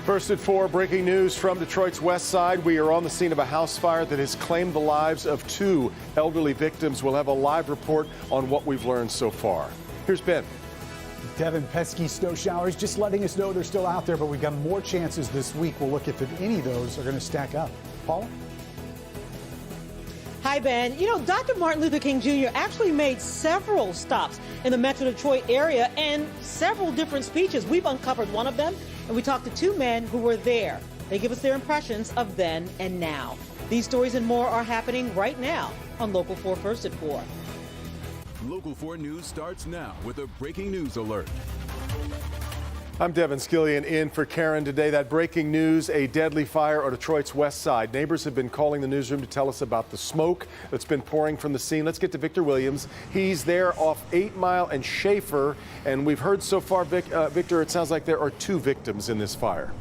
First at 4, breaking news from Detroit's west side. We are on the scene of a house fire that has claimed the lives of 2 elderly victims. We'll have a live report on what we've learned so far. Here's Ben. Devin, pesky snow showers just letting us know they're still out there, but we've got more chances this week. We'll look if any of those are going to stack up. Paula? Hi, Ben. You know, Dr. Martin Luther King Jr. actually made several stops in the Metro Detroit area and several different speeches. We've uncovered one of them, and we talked to 2 men who were there. They give us their impressions of then and now. These stories and more are happening right now on Local 4 First at 4. Local 4 News starts now with a breaking news alert. I'm Devin Scillian in for Karen today. That breaking news, a deadly fire on Detroit's west side. Neighbors have been calling the newsroom to tell us about the smoke that's been pouring from the scene. Let's get to Victor Williams. He's there off 8 Mile and Schaefer. And we've heard so far, Victor, it sounds like there are 2 victims in this fire.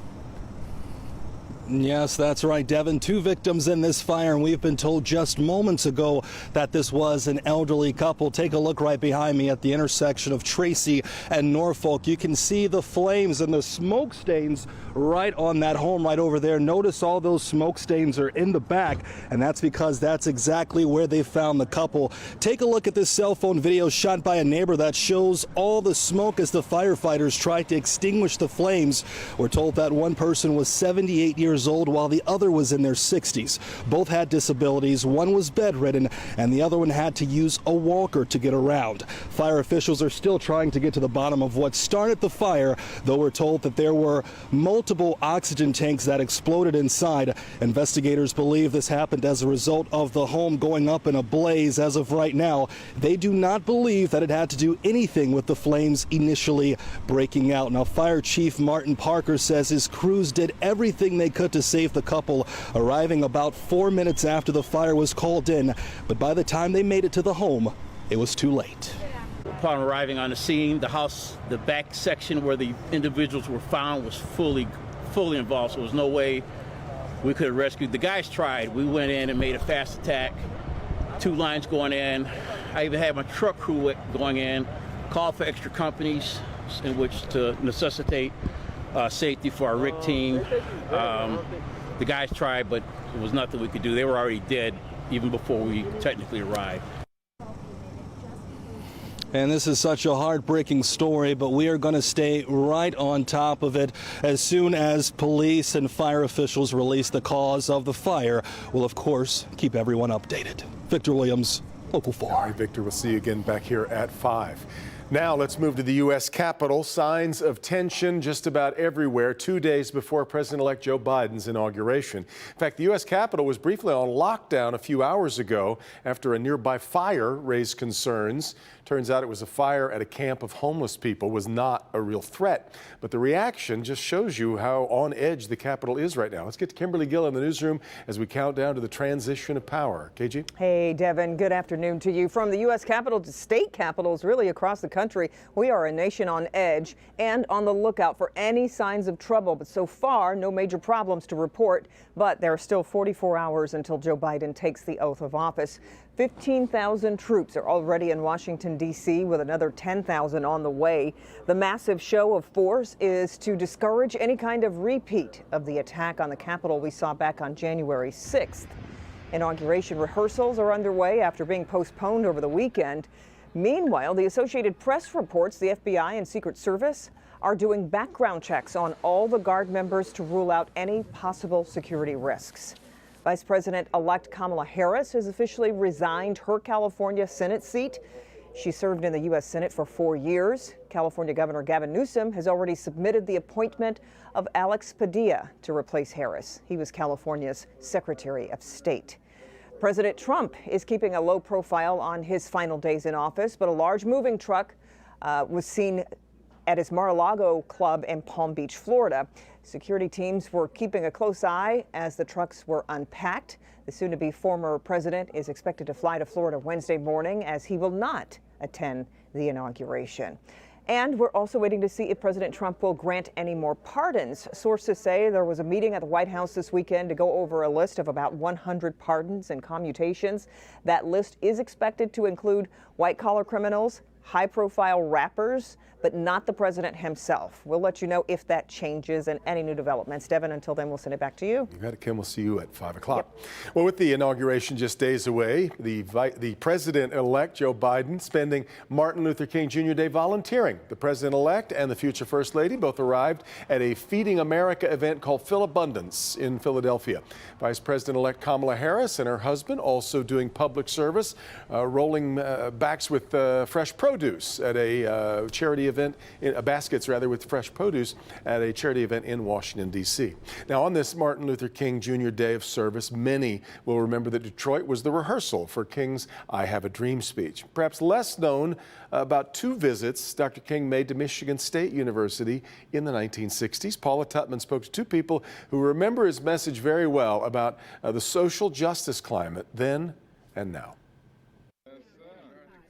Yes, that's right, Devin. 2 victims in this fire, and we've been told just moments ago that this was an elderly couple. Take a look right behind me at the intersection of Tracy and Norfolk. You can see the flames and the smoke stains right on that home right over there. Notice all those smoke stains are in the back, and that's because that's exactly where they found the couple. Take a look at this cell phone video shot by a neighbor that shows all the smoke as the firefighters tried to extinguish the flames. We're told that one person was 78 years old while the other was in their 60s. Both had disabilities. One was bedridden and the other one had to use a walker to get around. Fire officials are still trying to get to the bottom of what started the fire, though we're told that there were multiple oxygen tanks that exploded inside. Investigators believe this happened as a result of the home going up in a blaze. As of right now, they do not believe that it had to do anything with the flames initially breaking out. Now, Fire Chief Martin Parker says his crews did everything they could to save the couple, arriving about 4 minutes after the fire was called in. But by the time they made it to the home, it was too late. Upon arriving on the scene, the house, the back section where the individuals were found was fully involved, so there was no way we could have rescued. The guys tried. We went in and made a fast attack. 2 lines going in. I even had my truck crew going in, called for extra companies in which to necessitate safety for our RIC team. The guys tried, but there was nothing we could do. They were already dead even before we technically arrived. And this is such a heartbreaking story, but we are going to stay right on top of it. As soon as police and fire officials release the cause of the fire, we'll, of course, keep everyone updated. Victor Williams, Local 4. All right, Victor, we'll see you again back here at 5. Now let's move to the U.S. Capitol. Signs of tension just about everywhere 2 days before President-elect Joe Biden's inauguration. In fact, the U.S. Capitol was briefly on lockdown a few hours ago after a nearby fire raised concerns. Turns out it was a fire at a camp of homeless people, was not a real threat. But the reaction just shows you how on edge the Capitol is right now. Let's get to Kimberly Gill in the newsroom as we count down to the transition of power. KG? Hey, Devin, good afternoon to you. From the U.S. Capitol to state capitals, really across the country, we are a nation on edge and on the lookout for any signs of trouble. But so far, no major problems to report. But there are still 44 hours until Joe Biden takes the oath of office. 15,000 troops are already in Washington, D.C., with another 10,000 on the way. The massive show of force is to discourage any kind of repeat of the attack on the Capitol we saw back on January 6th. Inauguration rehearsals are underway after being postponed over the weekend. Meanwhile, the Associated Press reports the FBI and Secret Service are doing background checks on all the Guard members to rule out any possible security risks. Vice President-elect Kamala Harris has officially resigned her California Senate seat. She served in the U.S. Senate for 4 years. California Governor Gavin Newsom has already submitted the appointment of Alex Padilla to replace Harris. He was California's Secretary of State. President Trump is keeping a low profile on his final days in office, but a large moving truck was seen at his Mar-a-Lago club in Palm Beach, Florida. Security teams were keeping a close eye as the trucks were unpacked. The soon-to-be former president is expected to fly to Florida Wednesday morning, as he will not attend the inauguration. And we're also waiting to see if President Trump will grant any more pardons. Sources say there was a meeting at the White House this weekend to go over a list of about 100 pardons and commutations. That list is expected to include white-collar criminals, high-profile rappers, but not the president himself. We'll let you know if that changes and any new developments. Devin, until then, we'll send it back to you. You got it, Kim. We'll see you at 5 o'clock. Yep. Well, with the inauguration just days away, the president-elect Joe Biden spending Martin Luther King Jr. Day volunteering. The president-elect and the future First Lady both arrived at a Feeding America event called Philabundance in Philadelphia. Vice President-elect Kamala Harris and her husband also doing public service, rolling backs with fresh produce at a charity event, baskets rather, with fresh produce at a charity event in Washington, D.C. Now, on this Martin Luther King Jr. Day of service, many will remember that Detroit was the rehearsal for King's I Have a Dream speech. Perhaps less known about two visits Dr. King made to Michigan State University in the 1960s. Paula Tutman spoke to two people who remember his message very well about the social justice climate then and now.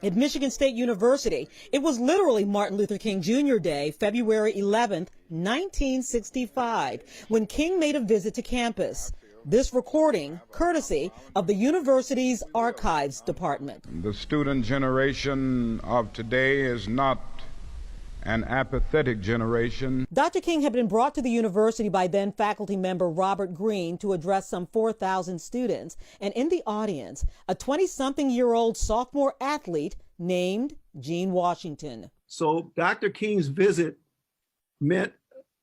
At Michigan State University, it was literally Martin Luther King Jr. Day, February 11th, 1965, when King made a visit to campus. This recording, courtesy of the university's archives department. The student generation of today is not an apathetic generation. Dr. King had been brought to the university by then faculty member Robert Greene to address some 4,000 students. And in the audience, a 20-something-year-old sophomore athlete named Gene Washington. So Dr. King's visit meant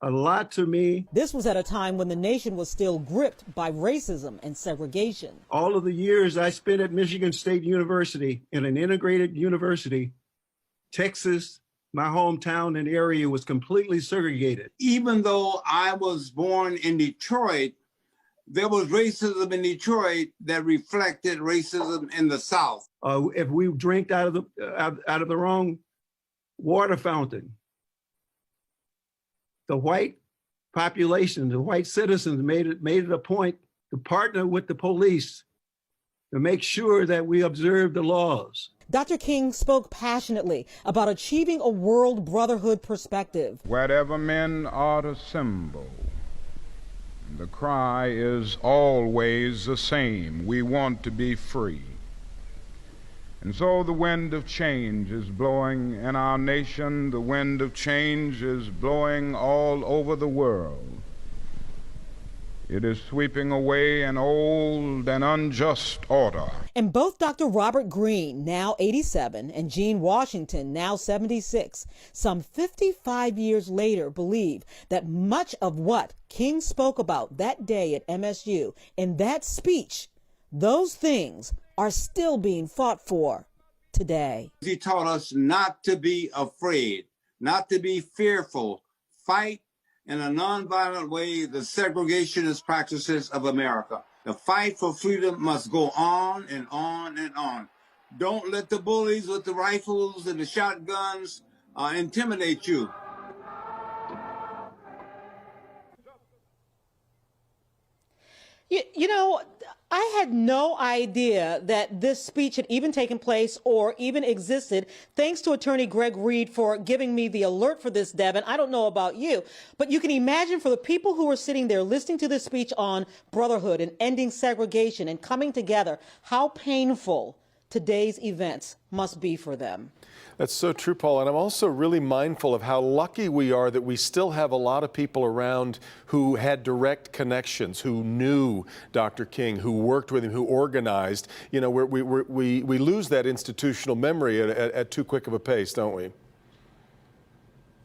a lot to me. This was at a time when the nation was still gripped by racism and segregation. All of the years I spent at Michigan State University, in an integrated university, Texas, my hometown and area, was completely segregated. Even though I was born in Detroit, there was racism in Detroit that reflected racism in the South. If we drank out of the wrong water fountain, the white population, the white citizens made it a point to partner with the police to make sure that we observe the laws. Dr. King spoke passionately about achieving a world brotherhood perspective. Wherever men are assembled, the cry is always the same: we want to be free. And so the wind of change is blowing in our nation. The wind of change is blowing all over the world. It is sweeping away an old and unjust order. And both Dr. Robert Greene, now 87, and Gene Washington, now 76, some 55 years later, believe that much of what King spoke about that day at MSU in that speech, those things are still being fought for today. He taught us not to be afraid, not to be fearful, fight in a nonviolent way the segregationist practices of America. The fight for freedom must go on and on and on. Don't let the bullies with the rifles and the shotguns intimidate you. You know, I had no idea that this speech had even taken place or even existed. Thanks to attorney Greg Reed for giving me the alert for this, Devin. I don't know about you, but you can imagine for the people who were sitting there listening to this speech on brotherhood and ending segregation and coming together, how painful today's events must be for them. That's so true, Paul. And I'm also really mindful of how lucky we are that we still have a lot of people around who had direct connections, who knew Dr. King, who worked with him, who organized. You know, we lose that institutional memory at too quick of a pace, don't we?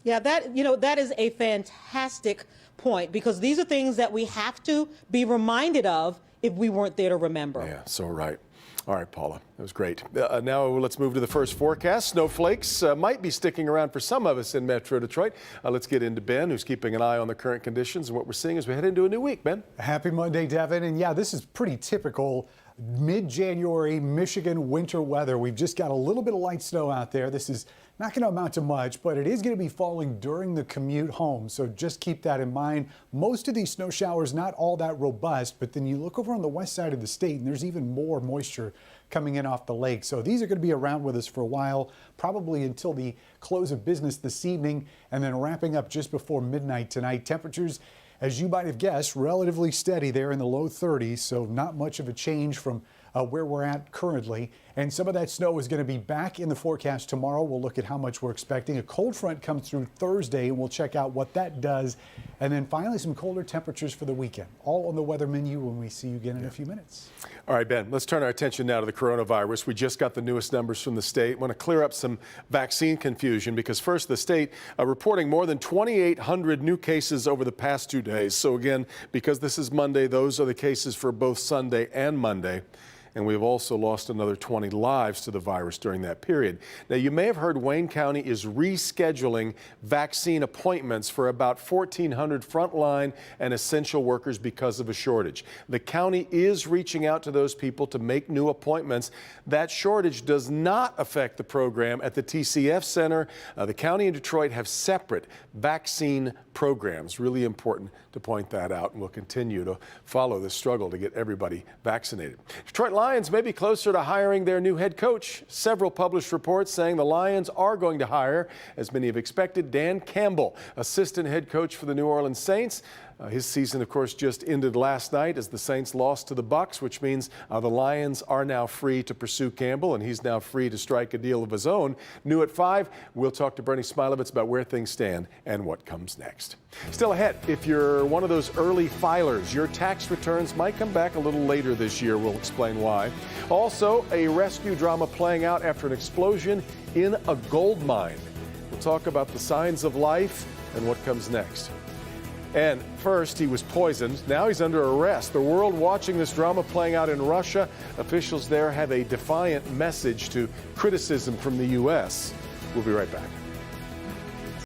Yeah, that is a fantastic point, because these are things that we have to be reminded of if we weren't there to remember. Yeah, so right. All right, Paula, that was great. Now let's move to the first forecast. Snowflakes might be sticking around for some of us in Metro Detroit. Let's get into Ben, who's keeping an eye on the current conditions and what we're seeing as we head into a new week. Ben? Happy Monday, Devin. And yeah, this is pretty typical mid-January Michigan winter weather. We've just got a little bit of light snow out there. This is not going to amount to much, but it is going to be falling during the commute home. So just keep that in mind. Most of these snow showers not all that robust, but then you look over on the west side of the state and there's even more moisture coming in off the lake. So these are going to be around with us for a while, probably until the close of business this evening, and then wrapping up just before midnight tonight. Temperatures, as you might have guessed, relatively steady there in the low 30s, so not much of a change from where we're at currently. And some of that snow is going to be back in the forecast tomorrow. We'll look at how much we're expecting. A cold front comes through Thursday, and we'll check out what that does. And then finally, some colder temperatures for the weekend. All on the weather menu when we see you again in a few minutes. All right, Ben, let's turn our attention now to the coronavirus. We just got the newest numbers from the state. Want to clear up some vaccine confusion because first, the state reporting more than 2,800 new cases over the past 2 days. So again, because this is Monday, those are the cases for both Sunday and Monday. And we've also lost another 20 lives to the virus during that period. Now, you may have heard Wayne County is rescheduling vaccine appointments for about 1,400 frontline and essential workers because of a shortage. The county is reaching out to those people to make new appointments. That shortage does not affect the program at the TCF Center. The county and Detroit have separate vaccine programs. Really important to point that out, and we'll continue to follow this struggle to get everybody vaccinated. Detroit Lions may be closer to hiring their new head coach. Several published reports saying the Lions are going to hire, as many have expected, Dan Campbell, assistant head coach for the New Orleans Saints. His season, of course, just ended last night as the Saints lost to the Bucs, which means the Lions are now free to pursue Campbell, and he's now free to strike a deal of his own. New at 5, we'll talk to Bernie Smilovitz about where things stand and what comes next. Still ahead, if you're one of those early filers, your tax returns might come back a little later this year. We'll explain why. Also, a rescue drama playing out after an explosion in a gold mine. We'll talk about the signs of life and what comes next. And first, he was poisoned. Now he's under arrest. The world watching this drama playing out in Russia. Officials there have a defiant message to criticism from the U.S. We'll be right back.